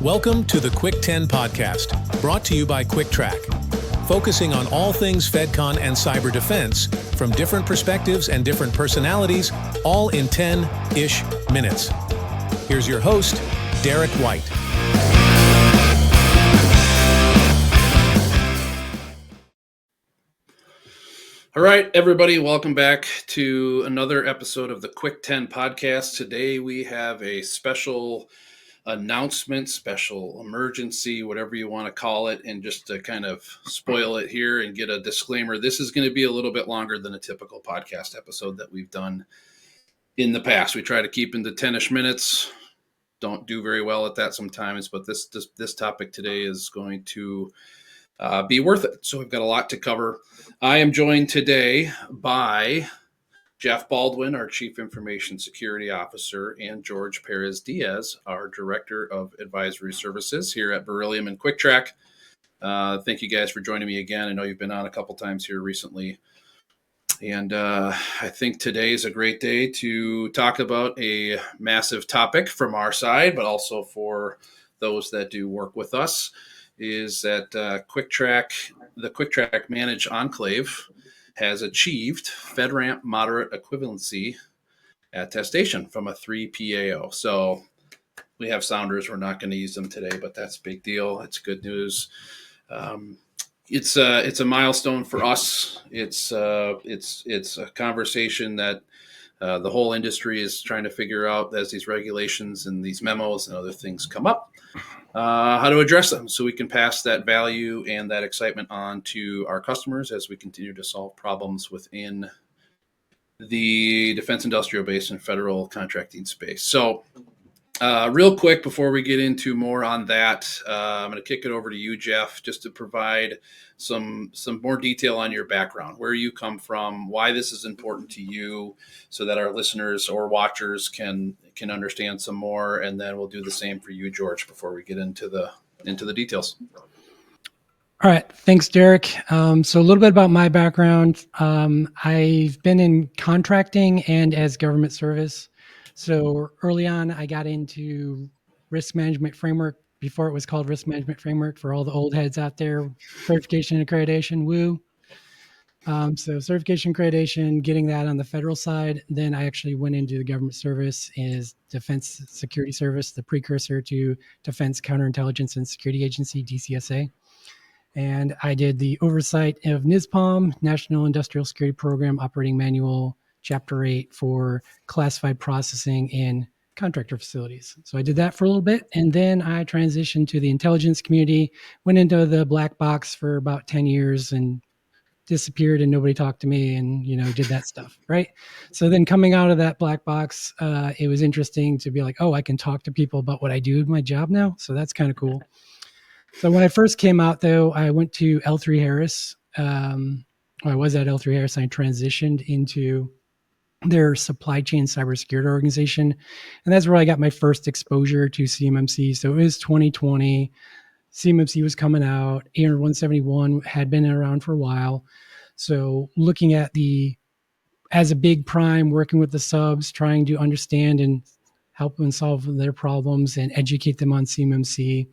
Welcome to the Cuick 10 podcast, brought to you by Cuick Trac, focusing on all things FedCon and cyber defense from different perspectives and different personalities, all in 10-ish minutes. Here's your host, Derek White. All right, everybody, welcome back to another episode of the Cuick 10 podcast. Today we have a special announcement, special emergency, whatever you want to call it, and just to kind of spoil it here and get a disclaimer, this is going to be a little bit longer than a typical podcast episode that we've done in the past. We try to keep into 10-ish minutes. Don't do very well at that sometimes, but this topic today is going to be worth it. So we've got a lot to cover. I am joined today by Jeff Baldwin, our Chief Information Security Officer, and George Perezdiaz, our Director of Advisory Services here at Beryllium and Cuick Trac. Thank you guys for joining me again. I know you've been on a couple times here recently. And I think today is a great day to talk about a massive topic from our side, but also for those that do work with us, is that Cuick Trac, the Cuick Trac Managed Enclave, has achieved FedRAMP Moderate Equivalency attestation from a 3PAO. So we have sounders. We're not going to use them today, but that's a big deal. It's good news. It's a milestone for us. It's a conversation that the whole industry is trying to figure out as these regulations and these memos and other things come up, how to address them so we can pass that value and that excitement on to our customers as we continue to solve problems within the defense industrial base and federal contracting space. So real quick, before we get into more on that, I'm going to kick it over to you, Jeff, just to provide some more detail on your background, where you come from, why this is important to you, so that our listeners or watchers can understand some more, and then we'll do the same for you, George, before we get into the details. All right. Thanks, Derek. So a little bit about my background. I've been in contracting and as government service. So early on, I got into risk management framework before it was called risk management framework for all the old heads out there. Certification and accreditation, woo. So certification accreditation, getting that on the federal side. Then I actually went into the government service as Defense Security Service, the precursor to Defense Counterintelligence and Security Agency, DCSA. And I did the oversight of NISPOM, National Industrial Security Program Operating Manual, Chapter 8 for classified processing in contractor facilities. So I did that for a little bit, and then I transitioned to the intelligence community, went into the black box for about 10 years and disappeared and nobody talked to me and, did that stuff, right? So then coming out of that black box, it was interesting to be like, oh, I can talk to people about what I do in my job now. So that's kind of cool. So when I first came out, though, I went to L3 Harris. I was at L3 Harris. I transitioned into their supply chain cybersecurity organization. And that's where I got my first exposure to CMMC. So it was 2020. CMMC was coming out. 80171 had been around for a while. So looking at as a big prime, working with the subs, trying to understand and help them solve their problems and educate them on CMMC.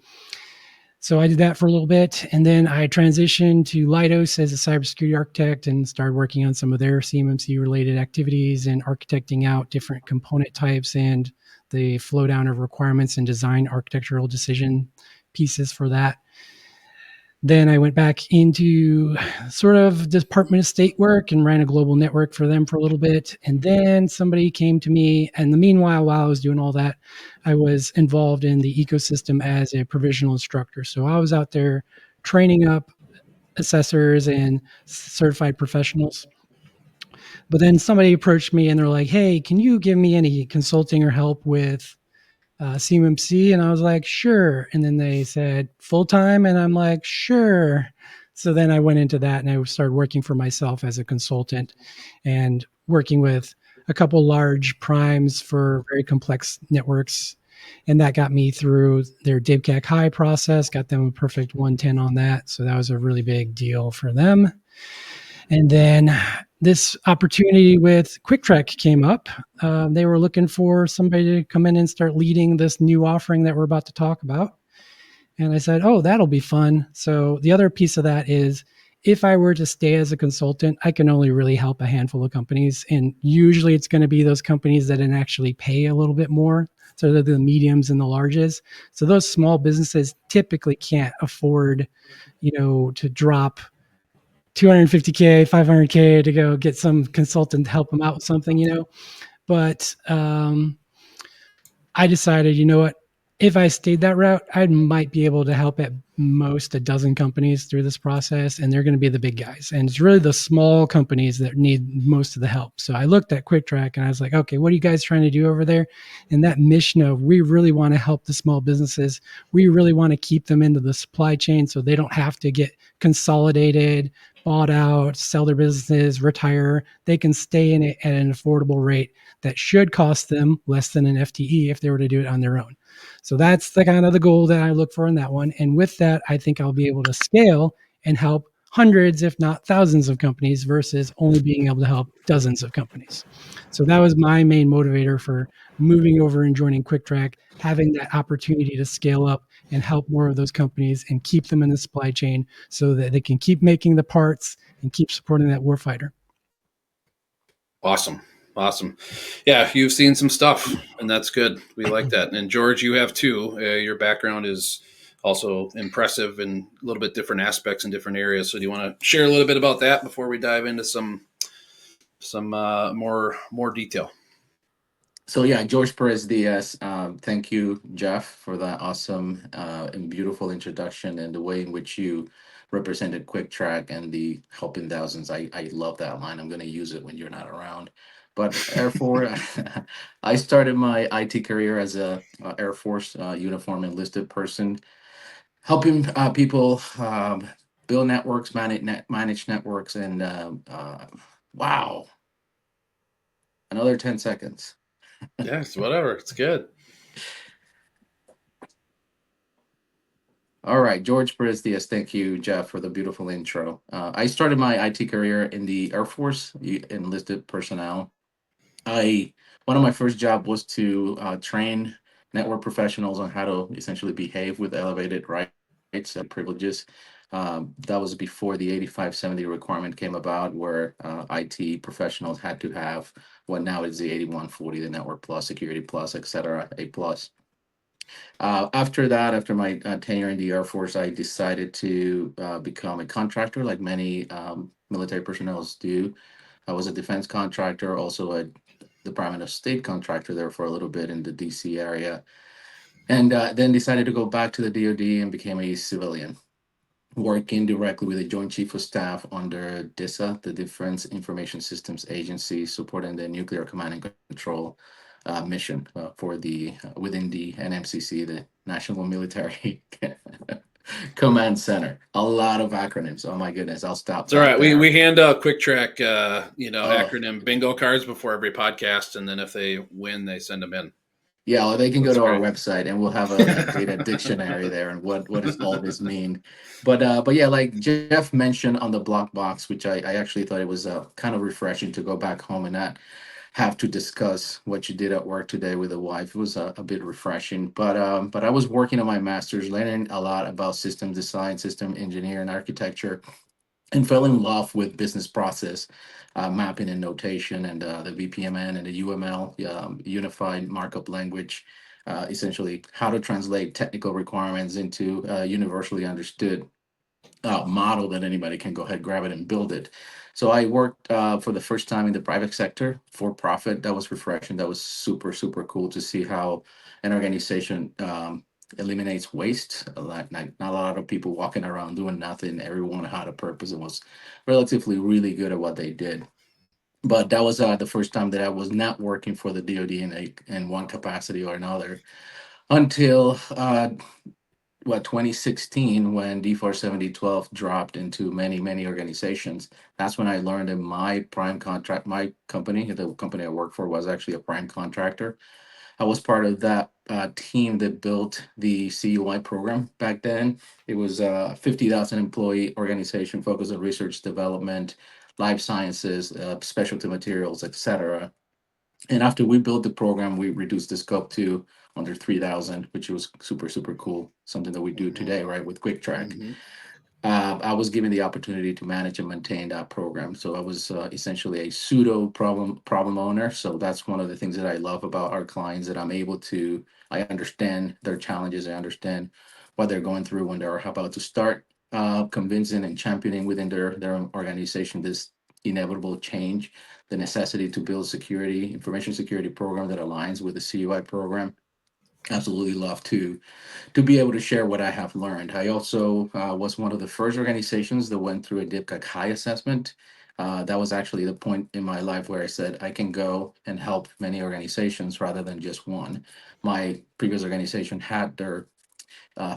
So I did that for a little bit, and then I transitioned to Leidos as a cybersecurity architect and started working on some of their CMMC-related activities and architecting out different component types and the flow down of requirements and design architectural decision pieces for that. Then I went back into sort of Department of State work and ran a global network for them for a little bit. And then somebody came to me, and while I was doing all that, I was involved in the ecosystem as a provisional instructor. So I was out there training up assessors and certified professionals. But then somebody approached me and they're like, hey, can you give me any consulting or help with CMMC? And I was like, sure. And then they said full-time, and I'm like, sure. So then I went into that and I started working for myself as a consultant and working with a couple large primes for very complex networks. And that got me through their DIBCAC high process, got them a perfect 110 on that. So that was a really big deal for them. And then this opportunity with Cuick Trac came up. They were looking for somebody to come in and start leading this new offering that we're about to talk about. And I said, oh, that'll be fun. So the other piece of that is if I were to stay as a consultant, I can only really help a handful of companies. And usually it's going to be those companies that can actually pay a little bit more. So they're the mediums and the larges. So those small businesses typically can't afford, to drop 250K, 500K to go get some consultant to help them out with something. But I decided, you know what? If I stayed that route, I might be able to help at most a dozen companies through this process, and they're going to be the big guys. And it's really the small companies that need most of the help. So I looked at Cuick Trac and I was like, okay, what are you guys trying to do over there? And that mission of we really want to help the small businesses. We really want to keep them into the supply chain so they don't have to get consolidated, bought out, sell their businesses, retire. They can stay in it at an affordable rate that should cost them less than an FTE if they were to do it on their own. So that's the kind of the goal that I look for in that one. And with that, I think I'll be able to scale and help hundreds, if not thousands of companies versus only being able to help dozens of companies. So that was my main motivator for moving over and joining Cuick Trac, having that opportunity to scale up and help more of those companies and keep them in the supply chain so that they can keep making the parts and keep supporting that warfighter. Awesome. Yeah, you've seen some stuff, and that's good. We like that. And George, you have too. Your background is also impressive in a little bit different aspects in different areas. So do you want to share a little bit about that before we dive into some more detail? So yeah, George Perezdiaz. Thank you, Jeff, for that awesome and beautiful introduction and the way in which you represented Cuick Trac and the helping thousands. I love that line. I'm going to use it when you're not around. But Air Force, I started my IT career as a Air Force uniform enlisted person, helping people build networks, manage networks, and wow, another 10 seconds. Yes, whatever. It's good. All right, George Perezdiaz. Thank you, Jeff, for the beautiful intro. I started my IT career in the Air Force, enlisted personnel. One of my first job was to train network professionals on how to essentially behave with elevated rights and privileges. That was before the 8570 requirement came about, where IT professionals had to have what now is the 8140, the Network Plus, Security Plus, etc., A plus. After that, after my tenure in the Air Force, I decided to become a contractor, like many military personnel do. I was a defense contractor, also a Department of State contractor there for a little bit in the DC area, and then decided to go back to the DoD and became a civilian, working directly with the Joint Chief of Staff under DISA, the Defense Information Systems Agency, supporting the Nuclear Command and Control mission for the within the NMCC, the National Military Command Center. A lot of acronyms. Oh my goodness, I'll stop. It's all right. We hand out Cuick Trac, Oh. acronym bingo cards before every podcast, and then if they win, they send them in. Yeah, well, they can That's go to our great. website and we'll have a data dictionary there and what does all this mean. But yeah, like Jeff mentioned on the block box, which I actually thought it was kind of refreshing to go back home and not have to discuss what you did at work today with a wife. It was a bit refreshing. But I was working on my master's, learning a lot about system design, system engineering, architecture, and fell in love with business process mapping and notation, and the VPMN and the UML, Unified Markup Language, essentially how to translate technical requirements into universally understood model that anybody can go ahead, grab it, and build it. So I worked for the first time in the private sector for profit. That was refreshing. That was super, super cool to see how an organization eliminates waste. Not a lot of people walking around doing nothing. Everyone had a purpose and was relatively really good at what they did. But that was the first time that I was not working for the DoD in one capacity or another until 2016, when DFARS 7012 dropped into many organizations. That's when I learned that my prime contract, my company, the company I work for, was actually a prime contractor. I was part of that team that built the CUI program back then. It was a 50,000 employee organization focused on research development, life sciences, specialty materials, etc. And after we built the program, we reduced the scope to under 3,000, which was super, super cool. Something that we do today, right, with Cuick Trac. I was given the opportunity to manage and maintain that program. So I was essentially a pseudo problem owner. So that's one of the things that I love about our clients, that I understand their challenges. I understand what they're going through when they're about to start convincing and championing within their organization this inevitable change, the necessity to build information security program that aligns with the CUI program. Absolutely love to be able to share what I have learned. I also was one of the first organizations that went through a DIPCAC high assessment. That was actually the point in my life where I said I can go and help many organizations rather than just one. My previous organization had their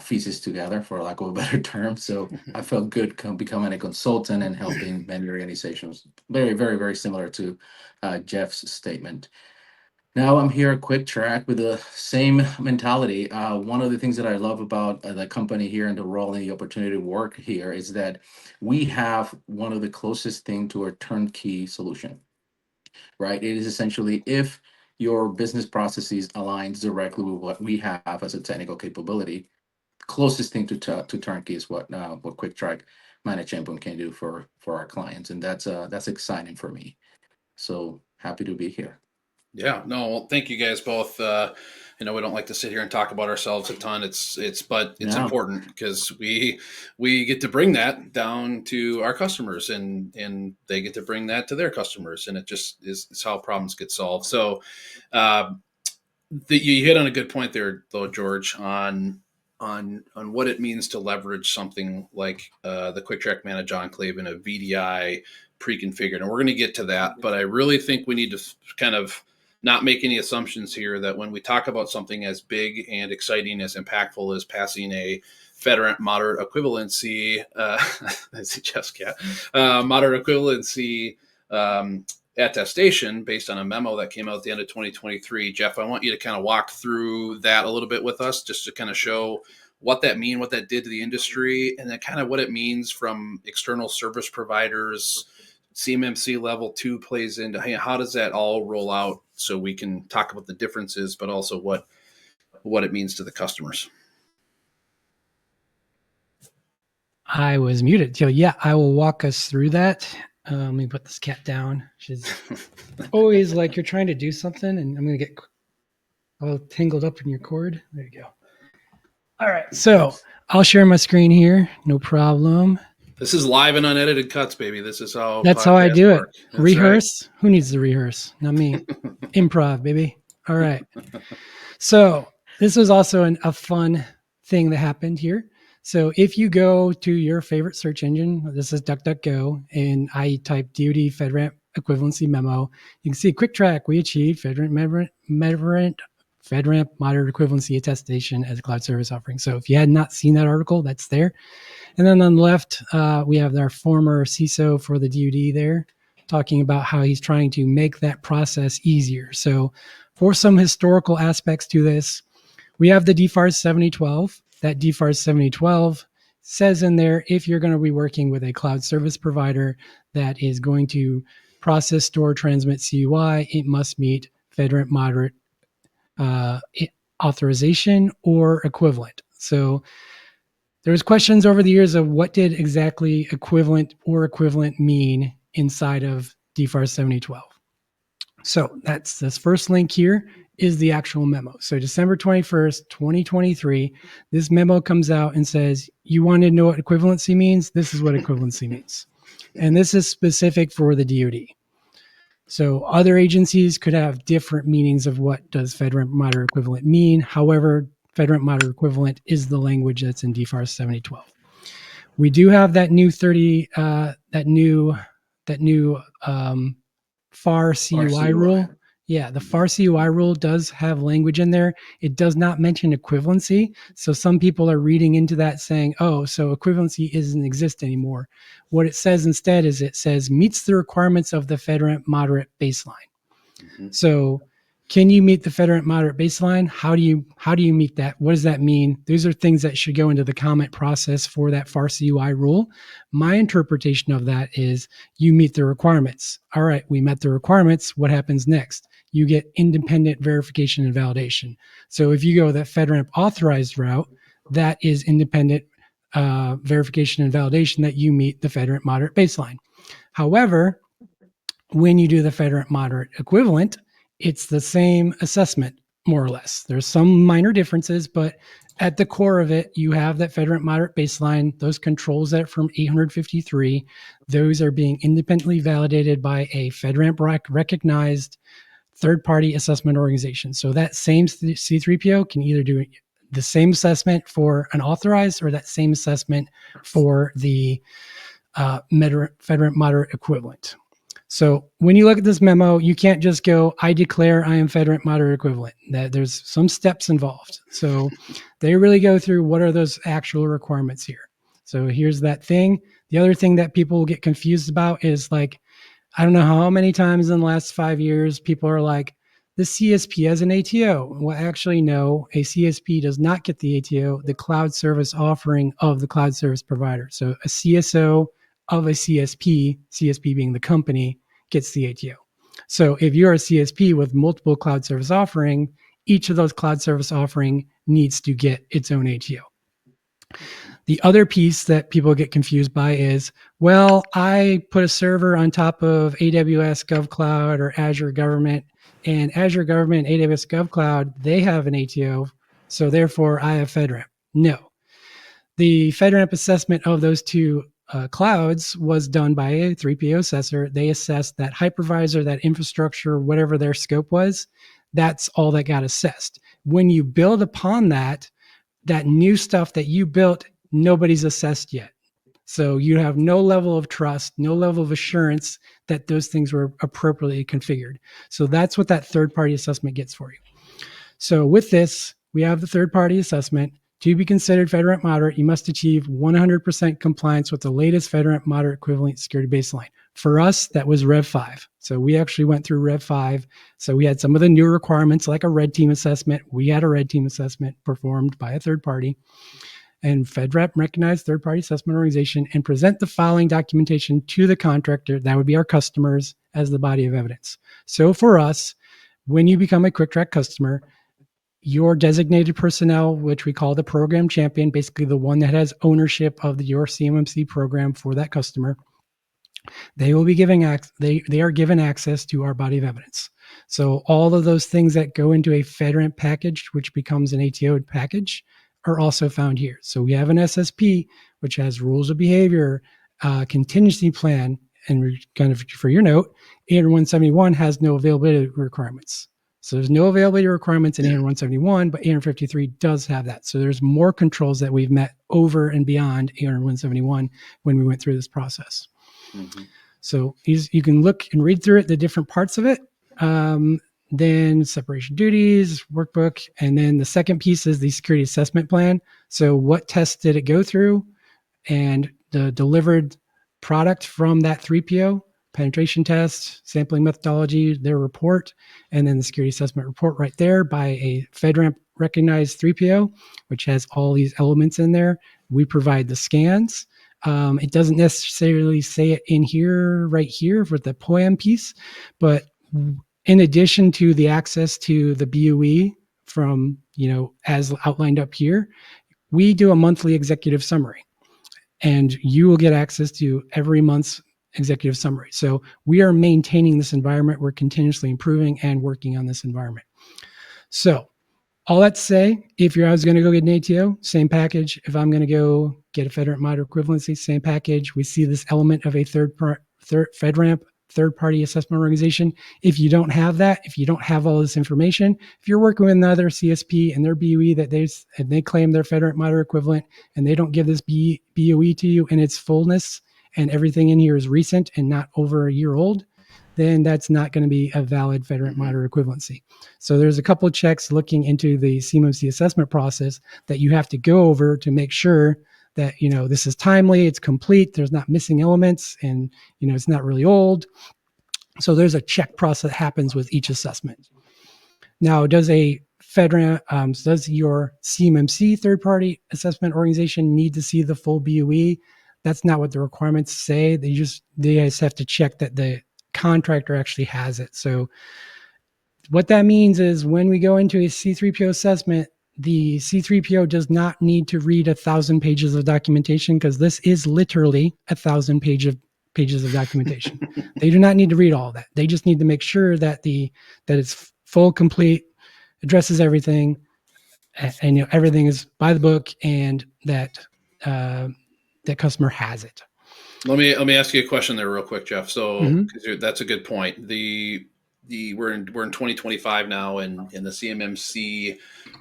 pieces together, for lack of a better term. So I felt good becoming a consultant and helping many organizations. Very, very, very similar to Jeff's statement. Now I'm here at Cuick Trac with the same mentality. One of the things that I love about the company here and the role and the opportunity to work here is that we have one of the closest thing to a turnkey solution, right? It is essentially, if your business processes aligns directly with what we have as a technical capability, closest thing to turnkey is what Cuick Trac Managed Endpoint can do for our clients, and that's exciting for me. So happy to be here. Yeah, no, well, thank you guys both. We don't like to sit here and talk about ourselves a ton. It's Yeah. important because we get to bring that down to our customers, and they get to bring that to their customers, and it just is how problems get solved. So, you hit on a good point there, though, George, on what it means to leverage something like the Cuick Trac Managed Enclave in a VDI pre-configured, and we're going to get to that. But I really think we need to kind of not make any assumptions here that when we talk about something as big and exciting, as impactful as passing a FedRAMP Moderate Equivalency, that's Jeff's cat, Moderate Equivalency attestation based on a memo that came out at the end of 2023. Jeff, I want you to kind of walk through that a little bit with us, just to kind of show what that did to the industry, and then kind of what it means from external service providers. CMMC Level 2 plays into, hey, how does that all roll out, so we can talk about the differences, but also what it means to the customers. I was muted. So yeah, I will walk us through that. Let me put this cat down. She's always like, you're trying to do something, and I'm going to get all tangled up in your cord. There you go. All right. So I'll share my screen here. No problem. This is live and unedited cuts, baby. This is how. That's how I do work. it. Rehearse. Right. Who needs to rehearse? Not me. Improv, baby. All right. So this was also a fun thing that happened here. So if you go to your favorite search engine, this is DuckDuckGo, and I type DoD FedRAMP equivalency memo, you can see Cuick Trac, we achieved FedRAMP Moderate Equivalency attestation as a cloud service offering. So if you had not seen that article, that's there. And then on the left, we have our former CISO for the DoD there, talking about how he's trying to make that process easier. So for some historical aspects to this, we have the DFARS 7012. That DFARS 7012 says in there, if you're going to be working with a cloud service provider that is going to process, store, transmit CUI, it must meet FedRAMP Moderate authorization or equivalent. So there's questions over the years of what did exactly equivalent or equivalent mean inside of DFARS 7012. So that's this first link here is the actual memo. So December 21st, 2023, this memo comes out and says, you want to know what equivalency means? This is what equivalency means. And this is specific for the DoD. So other agencies could have different meanings of what does FedRAMP Moderate Equivalent mean. However, FedRAMP Moderate Equivalent is the language that's in DFARS 7012. We do have that new FAR CUI rule. Yeah, the FAR CUI rule does have language in there. It does not mention equivalency. So some people are reading into that saying, oh, so equivalency doesn't exist anymore. What it says instead is it says meets the requirements of the FedRAMP Moderate baseline. Mm-hmm. So can you meet the FedRAMP Moderate baseline? How do you meet that? What does that mean? These are things that should go into the comment process for that FAR CUI rule. My interpretation of that is you meet the requirements. All right, we met the requirements. What happens next? you get independent verification and validation. So if you go that FedRAMP authorized route, that is independent verification and validation that you meet the FedRAMP moderate baseline. However, when you do the FedRAMP moderate equivalent, it's the same assessment, more or less. There's some minor differences, but at the core of it, you have that FedRAMP moderate baseline, those controls that from 853, those are being independently validated by a FedRAMP recognized third-party assessment organization. So that same C3PO can either do the same assessment for an authorized or that same assessment for the FedRAMP moderate equivalent. So when you look at this memo, you can't just go, I declare I am FedRAMP moderate equivalent. That there's some steps involved. So they really go through what are those actual requirements here. So here's that thing. The other thing that people get confused about is like, I don't know how many times in the last 5 years, people are like, the CSP has an ATO. Well, actually, no, a CSP does not get the ATO, the cloud service offering of the cloud service provider. So a CSO of a CSP, CSP being the company, gets the ATO. So if you're a CSP with multiple cloud service offering, each of those cloud service offering needs to get its own ATO. The other piece that people get confused by is, well, I put a server on top of AWS GovCloud or Azure Government, and Azure Government and AWS GovCloud, they have an ATO, so therefore I have FedRAMP. No. The FedRAMP assessment of those two clouds was done by a 3PO assessor. They assessed that hypervisor, that infrastructure, whatever their scope was, that's all that got assessed. When you build upon that, that new stuff that you built, nobody's assessed yet. So you have no level of trust, no level of assurance that those things were appropriately configured. So that's what that third-party assessment gets for you. So with this, we have the third-party assessment. To be considered FedRAMP moderate, you must achieve 100% compliance with the latest FedRAMP moderate equivalent security baseline. For us, that was Rev 5. So we actually went through Rev 5. So we had some of the new requirements like a red team assessment. We had a red team assessment performed by a third party. And FedRAMP recognized third-party assessment organization and present the following documentation to the contractor, that would be our customers, as the body of evidence. So for us, when you become a Cuick Trac customer, your designated personnel, which we call the program champion, basically the one that has ownership of your CMMC program for that customer, they will be they are given access to our body of evidence. So all of those things that go into a FedRAMP package, which becomes an ATO package, are also found here. So we have an SSP, which has rules of behavior, contingency plan, and kind of for your note, 80171 has no availability requirements. So there's no availability requirements in 80171, but 853 does have that. So there's more controls that we've met over and beyond 80171 when we went through this process. Mm-hmm. So you can look and read through it, the different parts of it. Then separation duties, workbook, and then the second piece is the security assessment plan. So what tests did it go through, and the delivered product from that 3PO, penetration test, sampling methodology, their report, and then the security assessment report right there by a FedRAMP recognized 3PO, which has all these elements in there. We provide the scans. It doesn't necessarily say it in here, right here for the POAM piece, but in addition to the access to the BOE from, as outlined up here, we do a monthly executive summary, and you will get access to every month's executive summary. So we are maintaining this environment. We're continuously improving and working on this environment. So all that to say, if I was going to go get an ATO, same package. If I'm going to go get a FedRAMP moderate equivalency, same package. We see this element of a FedRAMP third-party assessment organization. If you don't have that, if you don't have all this information, if you're working with another CSP and their BOE that they claim their FedRAMP moderate equivalent, and they don't give this BOE to you in its fullness, and everything in here is recent and not over a year old, then that's not going to be a valid FedRAMP moderate equivalency. So there's a couple of checks looking into the CMMC assessment process that you have to go over to make sure that, this is timely, it's complete, there's not missing elements, and, it's not really old. So there's a check process that happens with each assessment. Now, does your CMMC third-party assessment organization need to see the full BOE? That's not what the requirements say. They just have to check that the contractor actually has it. So What that means is when we go into a C3PO assessment, the C3PO does not need to read 1,000 pages of documentation, because this is literally 1,000 pages of documentation. They do not need to read all of that. They just need to make sure that it's full, complete, addresses everything, and everything is by the book, and that that customer has it. Let me ask you a question there real quick, Jeff. So Mhm. 'cause that's a good point. We're in 2025 now, and the CMMC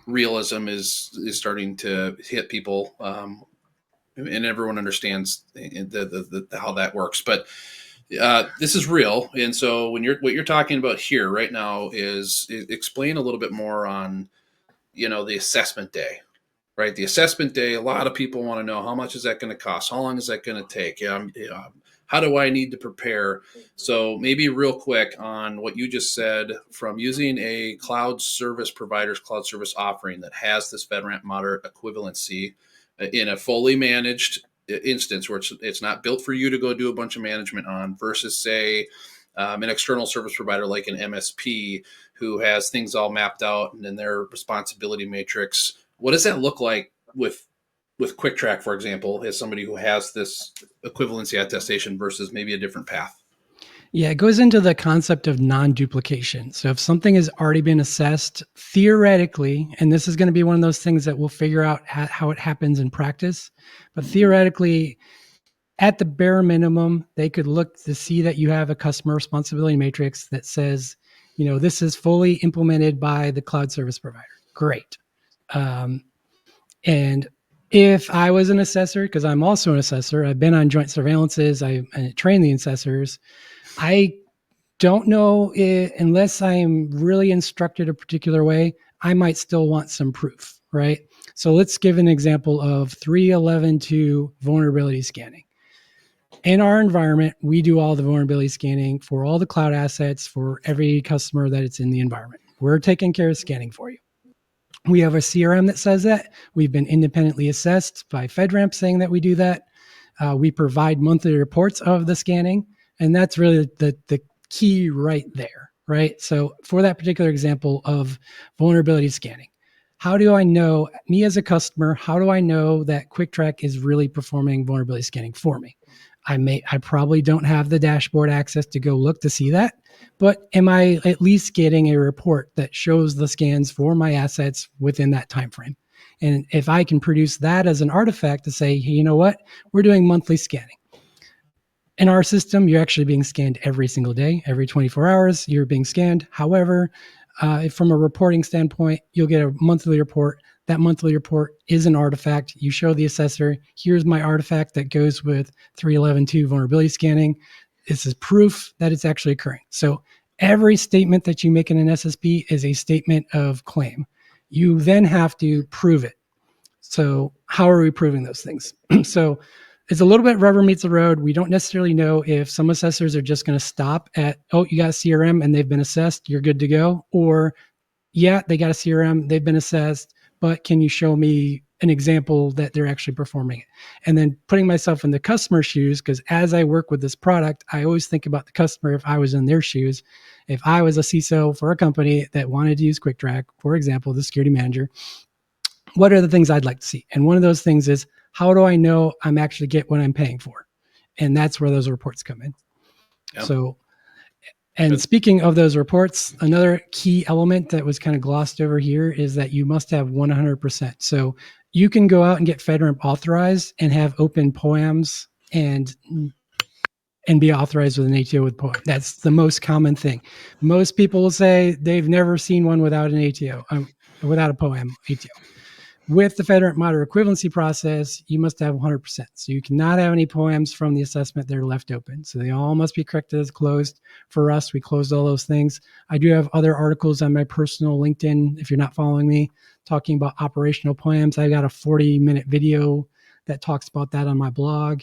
realism is starting to hit people, and everyone understands how that works. But this is real, and so what you're talking about here right now is explain a little bit more on the assessment day. Right, the assessment day. A lot of people want to know, how much is that going to cost? How long is that going to take? How do I need to prepare? So maybe real quick on what you just said, from using a cloud service provider's cloud service offering that has this FedRAMP Moderate Equivalency in a fully managed instance where it's not built for you to go do a bunch of management on, versus say an external service provider like an MSP who has things all mapped out and in their responsibility matrix. What does that look like with Cuick Trac, for example, as somebody who has this equivalency attestation versus maybe a different path? Yeah, it goes into the concept of non-duplication. So if something has already been assessed, theoretically, and this is going to be one of those things that we'll figure out how it happens in practice, but theoretically, at the bare minimum, they could look to see that you have a customer responsibility matrix that says, this is fully implemented by the cloud service provider. Great. And if I was an assessor, because I'm also an assessor, I've been on joint surveillances, I train the assessors. I don't know unless I'm really instructed a particular way, I might still want some proof, right? So let's give an example of 3.11.2 vulnerability scanning. In our environment, we do all the vulnerability scanning for all the cloud assets for every customer that it's in the environment. We're taking care of scanning for you. We have a CRM that says that. We've been independently assessed by FedRAMP saying that we do that. We provide monthly reports of the scanning, and that's really the key right there, right? So for that particular example of vulnerability scanning, how do I know, me as a customer, how do I know that Cuick Trac is really performing vulnerability scanning for me? I probably don't have the dashboard access to go look to see that, but am I at least getting a report that shows the scans for my assets within that time frame? And if I can produce that as an artifact to say, hey, you know what, we're doing monthly scanning. In our system, you're actually being scanned every single day, every 24 hours, you're being scanned. However, from a reporting standpoint, you'll get a monthly report. That monthly report is an artifact. You show the assessor, here's my artifact that goes with 3.11.2 vulnerability scanning. This is proof that it's actually occurring. So every statement that you make in an SSP is a statement of claim. You then have to prove it. So how are we proving those things? So it's a little bit rubber meets the road. We don't necessarily know if some assessors are just going to stop at, oh, you got a CRM and they've been assessed, you're good to go. Or, yeah, they got a CRM, they've been assessed, but can you show me an example that they're actually performing it? And then putting myself in the customer's shoes, because as I work with this product, I always think about the customer if I was in their shoes. If I was a CISO for a company that wanted to use Cuick Trac, for example, the security manager, what are the things I'd like to see? And one of those things is, how do I know I'm actually get what I'm paying for? And that's where those reports come in. Yeah. So, and good. Speaking of those reports, another key element that was kind of glossed over here is that you must have 100%. So you can go out and get FedRAMP authorized and have open POAMs and be authorized with an ATO with POAM. That's the most common thing. Most people will say they've never seen one without an ATO, without a POAM ATO. With the FedRAMP Moderate Equivalency process, you must have 100%. So you cannot have any POAMs from the assessment that are left open. So they all must be corrected as closed. For us, we closed all those things. I do have other articles on my personal LinkedIn, if you're not following me, talking about operational POAMs. I got a 40-minute video that talks about that on my blog.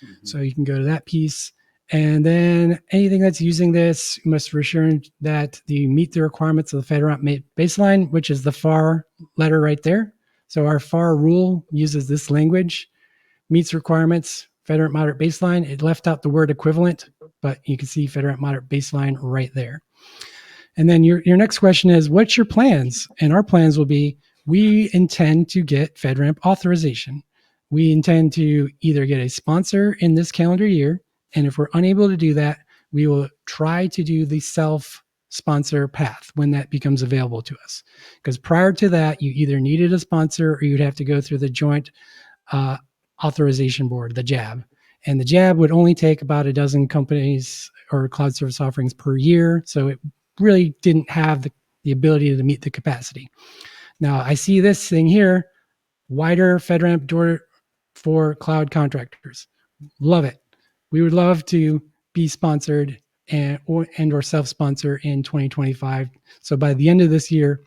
Mm-hmm. So you can go to that piece. And then anything that's using this must ensure that they meet the requirements of the FedRAMP baseline, which is the FAR letter right there. So our FAR rule uses this language, meets requirements, FedRAMP Moderate Baseline. It left out the word equivalent, but you can see FedRAMP Moderate Baseline right there. And then your next question is, what's your plans? And our plans will be, we intend to get FedRAMP authorization. We intend to either get a sponsor in this calendar year, and if we're unable to do that, we will try to do the self-sponsor path when that becomes available to us. Because prior to that, you either needed a sponsor or you'd have to go through the Joint Authorization Board, the JAB. And the JAB would only take about a dozen companies or cloud service offerings per year. So it really didn't have the ability to meet the capacity. Now, I see this thing here, wider FedRAMP door for cloud contractors. Love it. We would love to be sponsored and or self-sponsor in 2025. So by the end of this year,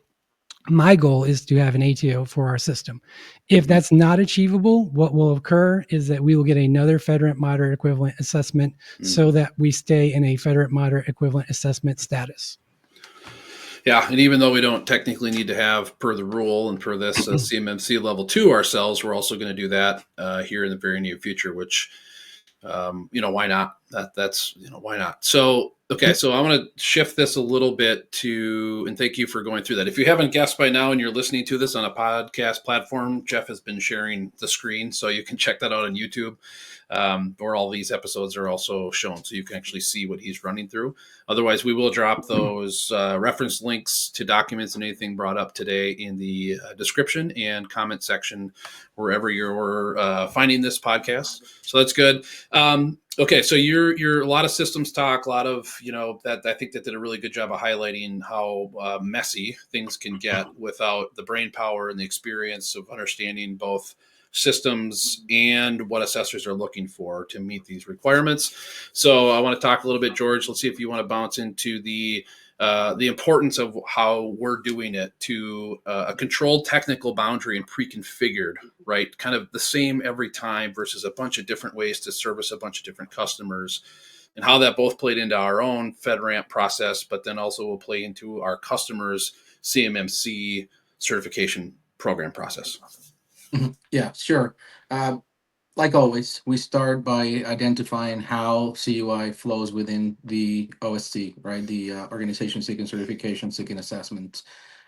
my goal is to have an ATO for our system. If that's not achievable, what will occur is that we will get another FedRAMP Moderate Equivalent assessment so that we stay in a FedRAMP Moderate Equivalent assessment status. Yeah, and even though we don't technically need to have, per the rule and per this CMMC Level 2 ourselves, we're also going to do that here in the very near future, which, why not? That's why not? So, okay, so I want to shift this a little bit and thank you for going through that. If you haven't guessed by now and you're listening to this on a podcast platform, Jeff has been sharing the screen, so you can check that out on YouTube. Where all these episodes are also shown, so you can actually see what he's running through. Otherwise, we will drop those reference links to documents and anything brought up today in the description and comment section wherever you're finding this podcast. So that's good. Okay, so you're a lot of systems talk, a lot of that. I think that did a really good job of highlighting how messy things can get without the brain power and the experience of understanding both systems and what assessors are looking for to meet these requirements. So I want to talk a little bit, George. Let's see if you want to bounce into the importance of how we're doing it to a controlled technical boundary and pre-configured, right? Kind of the same every time versus a bunch of different ways to service a bunch of different customers, and how that both played into our own FedRAMP process, but then also will play into our customers' CMMC certification program process. Yeah, sure. Like always, we start by identifying how CUI flows within the OSC, right? The organization seeking certification, seeking assessments.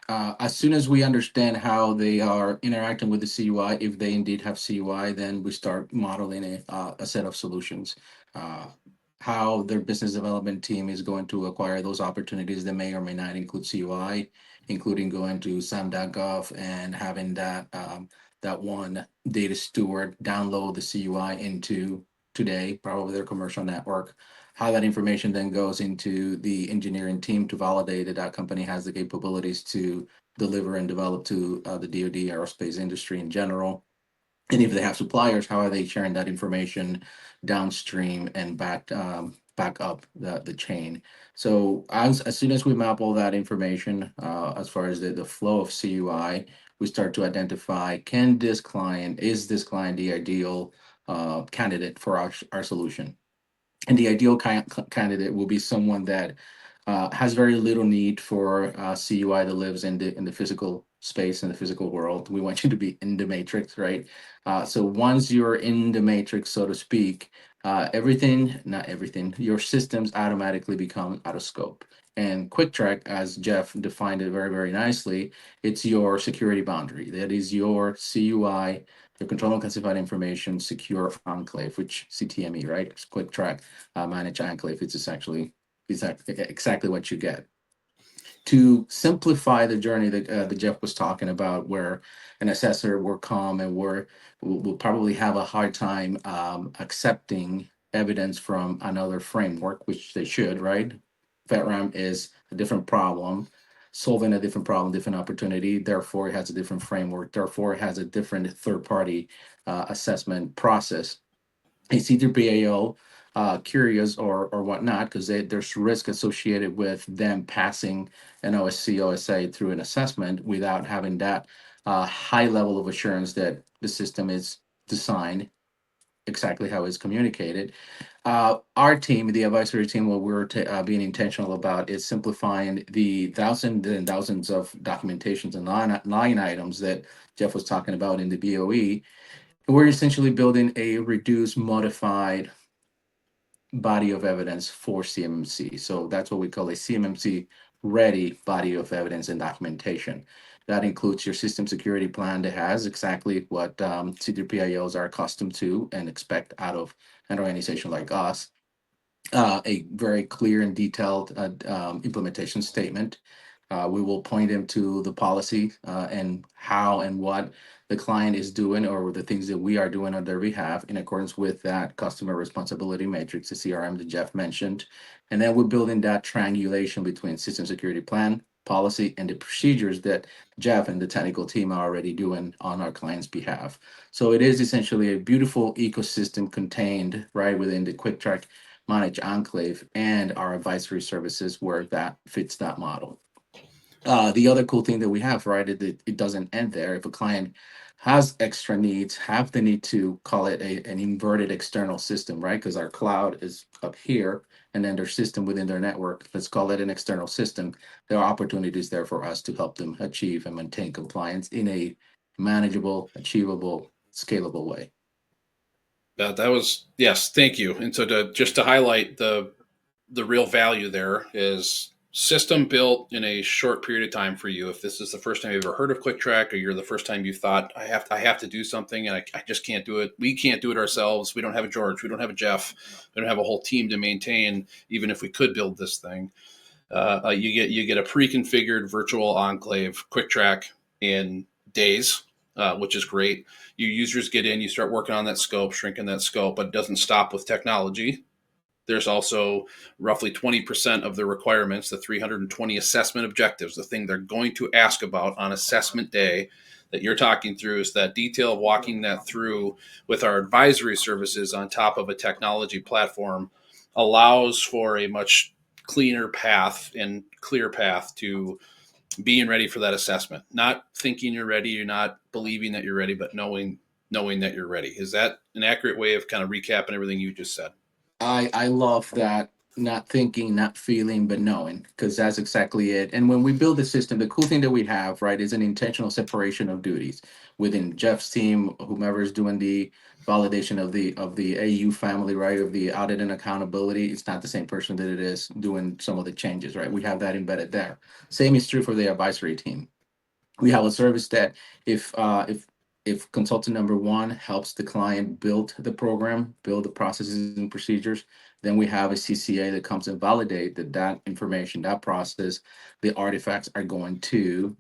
As soon as we understand how they are interacting with the CUI, if they indeed have CUI, then we start modeling a set of solutions. How their business development team is going to acquire those opportunities that may or may not include CUI, including going to sam.gov and having that one data steward download the CUI into today, probably their commercial network. How that information then goes into the engineering team to validate that that company has the capabilities to deliver and develop to the DoD aerospace industry in general. And if they have suppliers, how are they sharing that information downstream and back up the chain? So as soon as we map all that information, as far as the flow of CUI, we start to identify, is this client the ideal candidate for our solution? And the ideal candidate will be someone that has very little need for CUI that lives in the physical space, in the physical world. We want you to be in the matrix, right? So once you're in the matrix, so to speak, not everything, your systems automatically become out of scope. And Cuick Trac, as Jeff defined it very, very nicely, it's your security boundary. That is your CUI, your control and classified information secure enclave, which CTME, right? It's Cuick Trac, managed enclave. It's essentially exactly what you get. To simplify the journey that Jeff was talking about, where an assessor will come and will probably have a hard time accepting evidence from another framework, which they should, right? FedRAMP is a different problem, solving a different problem, different opportunity. Therefore, it has a different framework. Therefore, it has a different third-party assessment process. A C3PAO curious or whatnot, because there's risk associated with them passing an OSC, OSA through an assessment without having that high level of assurance that the system is designed exactly how it's communicated. Our team, the advisory team, what we're being intentional about is simplifying the thousands and thousands of documentations and line items that Jeff was talking about in the BOE. We're essentially building a reduced, modified body of evidence for CMMC. So that's what we call a CMMC ready body of evidence and documentation. That includes your system security plan that has exactly what C3PIOs are accustomed to and expect out of an organization like us. A very clear and detailed implementation statement. We will point them to the policy and how and what the client is doing or the things that we are doing on their behalf in accordance with that customer responsibility matrix, the CRM that Jeff mentioned. And then we're building that triangulation between system security plan, policy, and the procedures that Jeff and the technical team are already doing on our client's behalf. So it is essentially a beautiful ecosystem contained right within the Cuick Trac managed Enclave and our advisory services where that fits that model. The other cool thing that we have, right, it doesn't end there. If a client has extra needs, have the need to call it an inverted external system, right? Because our cloud is up here and then their system within their network, let's call it an external system. There are opportunities there for us to help them achieve and maintain compliance in a manageable, achievable, scalable way. That was, yes, thank you. And so just to highlight the real value there is system built in a short period of time for you. If this is the first time you've ever heard of Cuick Trac, or you're the first time you thought I have to do something and I just can't do it. We can't do it ourselves. We don't have a George. We don't have a Jeff. We don't have a whole team to maintain. Even if we could build this thing, you get a pre-configured virtual enclave Cuick Trac in days, which is great. Your users get in, you start working on that scope, shrinking that scope, but it doesn't stop with technology. There's also roughly 20% of the requirements, the 320 assessment objectives, the thing they're going to ask about on assessment day that you're talking through is that detail of walking that through with our advisory services on top of a technology platform allows for a much cleaner path and clear path to being ready for that assessment. Not thinking you're ready, you're not believing that you're ready, but knowing that you're ready. Is that an accurate way of kind of recapping everything you just said? I love that, not thinking, not feeling, but knowing, because that's exactly it. And when we build a system, the cool thing that we have, right, is an intentional separation of duties within Jeff's team, whomever is doing the validation of the AU family, right, of the audit and accountability. It's not the same person that it is doing some of the changes, right? We have that embedded there. Same is true for the advisory team. We have a service that if consultant number one helps the client build the program, build the processes and procedures, then we have a CCA that comes and validate that information, that process, the artifacts are going to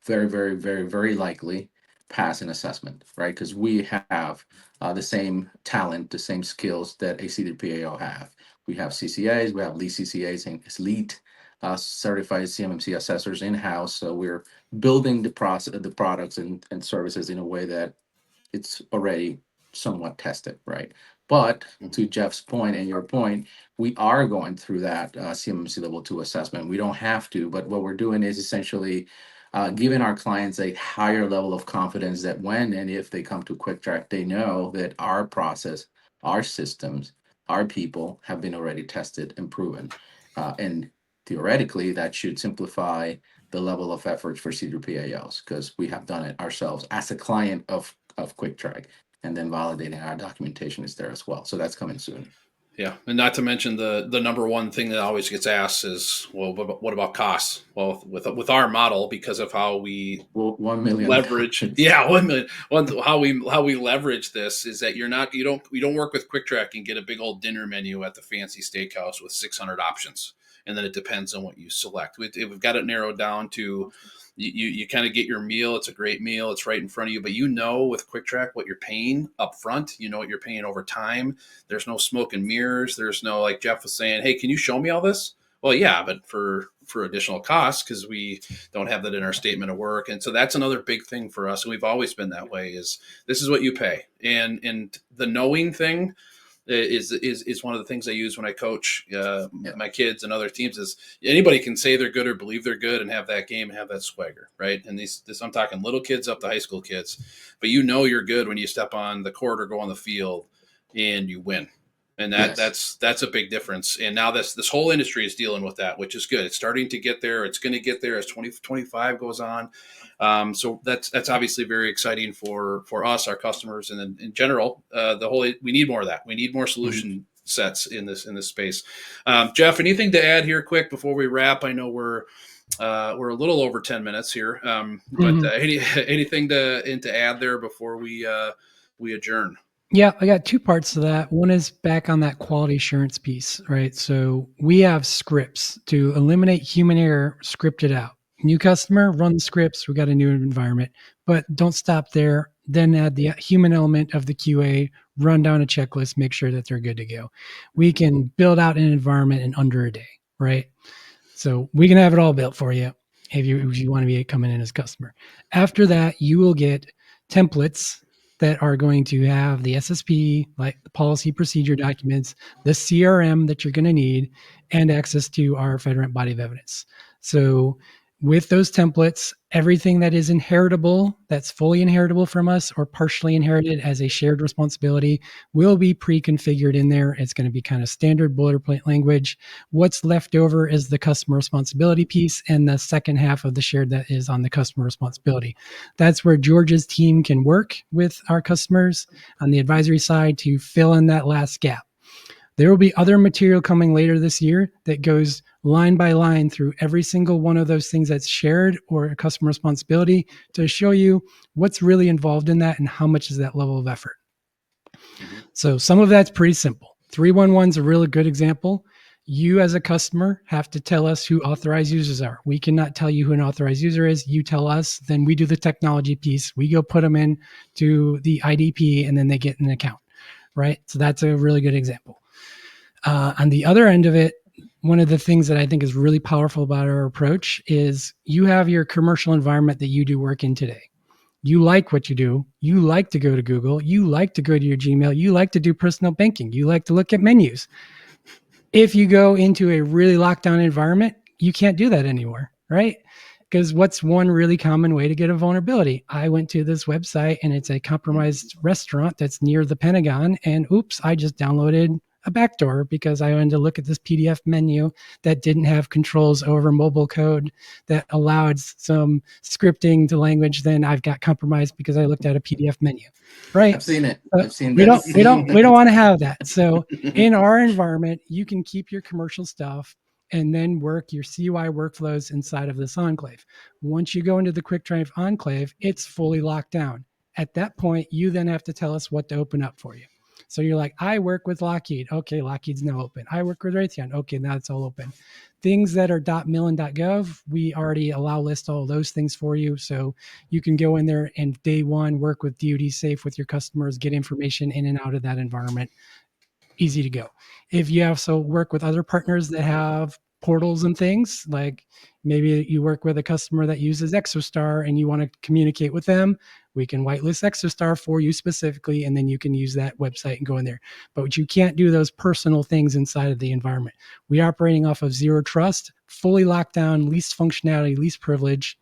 very, very, very, very likely pass an assessment, right? Because we have the same talent, the same skills that a CDPAO have. We have CCAs, we have lead CCAs and lead certified CMMC assessors in-house. So we're building the process, the products and services in a way that it's already somewhat tested, right? But to Jeff's point and your point, we are going through that CMMC Level 2 assessment. We don't have to, but what we're doing is essentially giving our clients a higher level of confidence that when and if they come to Cuick Trac, they know that our process, our systems, our people have been already tested and proven. And theoretically, that should simplify the level of effort for C3PAOs because we have done it ourselves as a client of Cuick Trac, and then validating our documentation is there as well. So that's coming soon. Yeah, and not to mention the number one thing that always gets asked is, well, what about costs? Well, with our model, because of how we 1 million leverage, yeah, 1 million. How we leverage this is that you don't work with Cuick Trac and get a big old dinner menu at the fancy steakhouse with 600 options, and then it depends on what you select. We've got it narrowed down to. You kind of get your meal. It's a great meal. It's right in front of you. But with Cuick Trac what you're paying up front. You know what you're paying over time. There's no smoke and mirrors. There's no, like Jeff was saying, hey, can you show me all this? Well, yeah, but for additional costs because we don't have that in our statement of work. And so that's another big thing for us. And we've always been that way is this is what you pay. And the knowing thing is one of the things I use when I coach my kids and other teams is anybody can say they're good or believe they're good and have that game and have that swagger, right? And this I'm talking little kids up to high school kids, but you're good when you step on the court or go on the field and you win. And that's a big difference. And now this whole industry is dealing with that, which is good. It's starting to get there. It's going to get there as 2025 goes on. So that's obviously very exciting for us, our customers, and then in general, we need more of that. We need more solution sets in this space. Jeff, anything to add here quick before we wrap? I know we're a little over 10 minutes here, but anything to add there before we adjourn? Yeah, I got two parts to that. One is back on that quality assurance piece, right? So we have scripts to eliminate human error, scripted out. New customer, run the scripts. We got a new environment, but don't stop there. Then add the human element of the QA, run down a checklist, make sure that they're good to go. We can build out an environment in under a day, right? So we can have it all built for you if you want to be coming in as a customer. After that, you will get templates that are going to have the SSP, like the policy procedure documents, the CRM that you're going to need, and access to our FedRAMP body of evidence. So with those templates, everything that is inheritable, that's fully inheritable from us or partially inherited as a shared responsibility, will be pre-configured in there. It's going to be kind of standard boilerplate language. What's left over is the customer responsibility piece and the second half of the shared that is on the customer responsibility. That's where George's team can work with our customers on the advisory side to fill in that last gap. There will be other material coming later this year that goes line by line through every single one of those things that's shared or a customer responsibility to show you what's really involved in that and how much is that level of effort. So some of that's pretty simple. 311 is a really good example. You as a customer have to tell us who authorized users are. We cannot tell you who an authorized user is. You tell us, then we do the technology piece. We go put them in to the IDP and then they get an account, right? So that's a really good example. On the other end of it, one of the things that I think is really powerful about our approach is you have your commercial environment that you do work in today. You like what you do. You like to go to Google. You like to go to your Gmail. You like to do personal banking. You like to look at menus. If you go into a really locked down environment, you can't do that anymore, right? Because what's one really common way to get a vulnerability? I went to this website and it's a compromised restaurant that's near the Pentagon, and oops, I just downloaded a backdoor because I wanted to look at this PDF menu that didn't have controls over mobile code that allowed some scripting to language. Then I've got compromised because I looked at a PDF menu, right? I've seen it. I've seen we that. we don't want to have that. So in our environment, you can keep your commercial stuff and then work your CUI workflows inside of this enclave. Once you go into the Cuick Trac enclave, it's fully locked down. At that point, you then have to tell us what to open up for you. So you're like, I work with Lockheed. Okay, Lockheed's now open. I work with Raytheon. Okay, now it's all open. Things that are .mil and .gov, we already list all those things for you. So you can go in there and day one, work with DoD Safe with your customers, get information in and out of that environment. Easy to go. If you also work with other partners that have portals and things, like maybe you work with a customer that uses Exostar and you want to communicate with them, we can whitelist Exostar for you specifically, and then you can use that website and go in there. But you can't do those personal things inside of the environment. We're operating off of zero trust, fully locked down, least functionality, least privilege.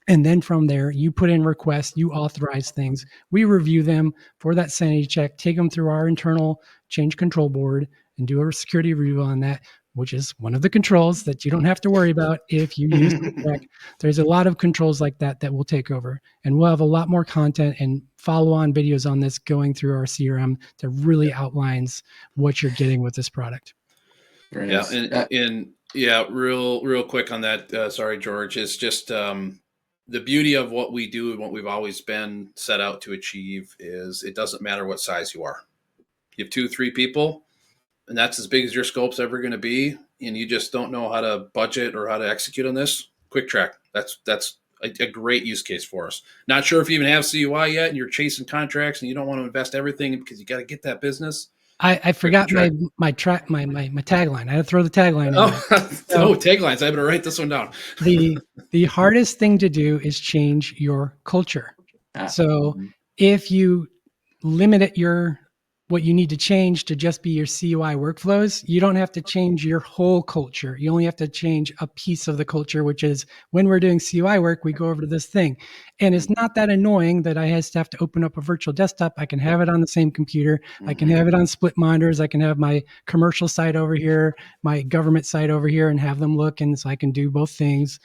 And then from there, you put in requests, you authorize things. We review them for that sanity check, take them through our internal change control board and do a security review on that, which is one of the controls that you don't have to worry about if you use Trac. There's a lot of controls like that that will take over. And we'll have a lot more content and follow-on videos on this going through our CRM that really outlines what you're getting with this product. Very Yeah, nice. real quick on that. Sorry, George. It's just the beauty of what we do and what we've always been set out to achieve is it doesn't matter what size you are. You have 2-3 people, and that's as big as your scope's ever going to be, and you just don't know how to budget or how to execute on this. Cuick Trac. That's a great use case for us. Not sure if you even have CUI yet, and you're chasing contracts, and you don't want to invest everything because you got to get that business. I forgot my tagline. I had to throw the tagline in. Taglines. I better write this one down. The hardest thing to do is change your culture. So if you limit what you need to change to just be your CUI workflows, you don't have to change your whole culture. You only have to change a piece of the culture, which is when we're doing CUI work, we go over to this thing. And it's not that annoying that I have to open up a virtual desktop. I can have it on the same computer. I can have it on split monitors. I can have my commercial site over here, my government site over here, and have them look. And so I can do both things.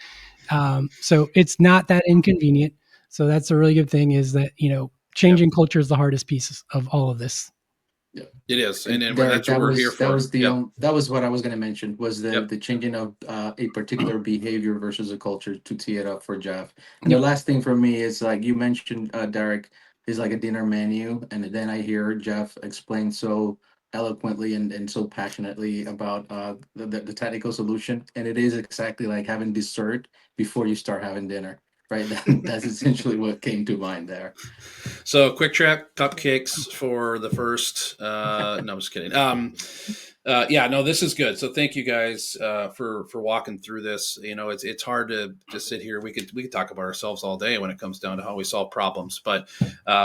So it's not that inconvenient. So that's a really good thing is that, changing culture is the hardest piece of all of this. Yeah. It is, and Derek, that's what we're here for. that was what I was going to mention, was Yep. the changing of a particular behavior versus a culture, to tee it up for Jeff. And the Yep. last thing for me is, like you mentioned, Derek, is like a dinner menu, and then I hear Jeff explain so eloquently and so passionately about the technical solution, and it is exactly like having dessert before you start having dinner, right? That's essentially what came to mind there. So Cuick Trac cupcakes for the first. No, I'm just kidding. Yeah, no, this is good. So thank you guys for walking through this. You know, it's hard to sit here. We could talk about ourselves all day when it comes down to how we solve problems. But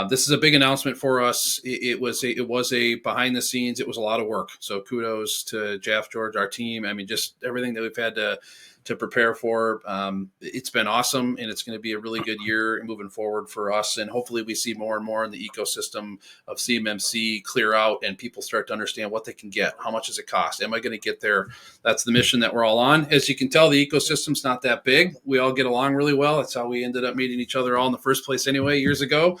this is a big announcement for us. It was a behind the scenes. It was a lot of work. So kudos to Jeff, George, our team. I mean, just everything that we've had to prepare for. It's been awesome, and it's going to be a really good year moving forward for us. And hopefully we see more and more in the ecosystem of CMMC clear out, and people start to understand what they can get. How much does it cost? Am I going to get there? That's the mission that we're all on. As you can tell, the ecosystem's not that big. We all get along really well. That's how we ended up meeting each other all in the first place anyway, years ago.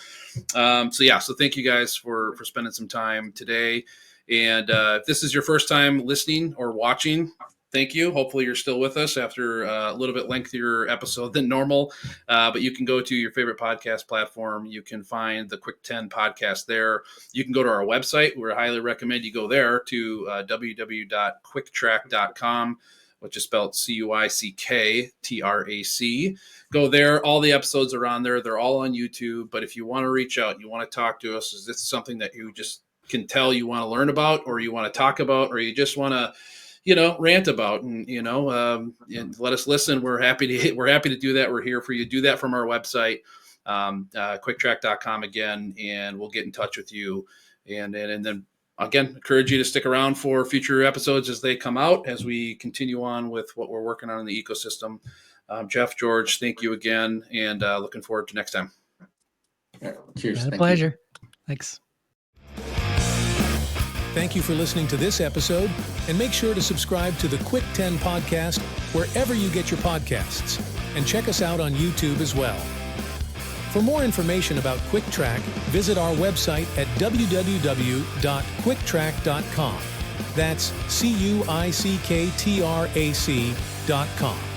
So thank you guys for spending some time today. And if this is your first time listening or watching, thank you. Hopefully you're still with us after a little bit lengthier episode than normal. But you can go to your favorite podcast platform. You can find the Cuick 10 podcast there. You can go to our website. We highly recommend you go there to www.cuicktrac.com, which is spelled CUICKTRAC. Go there. All the episodes are on there. They're all on YouTube. But if you want to reach out, you want to talk to us, is this something that you just can tell you want to learn about, or you want to talk about, or you just want to rant about, and and let us listen. We're happy to do that. We're here for you. Do that from our website, cuicktrac.com again, and we'll get in touch with you. And then again, encourage you to stick around for future episodes as they come out, as we continue on with what we're working on in the ecosystem. Jeff, George, thank you again, and looking forward to next time. Yeah, cheers. A pleasure. Thanks. Thank you for listening to this episode, and make sure to subscribe to the Cuick 10 podcast wherever you get your podcasts, and check us out on YouTube as well. For more information about Cuick Trac, visit our website at www.cuicktrac.com. That's CUICKTRAC.com.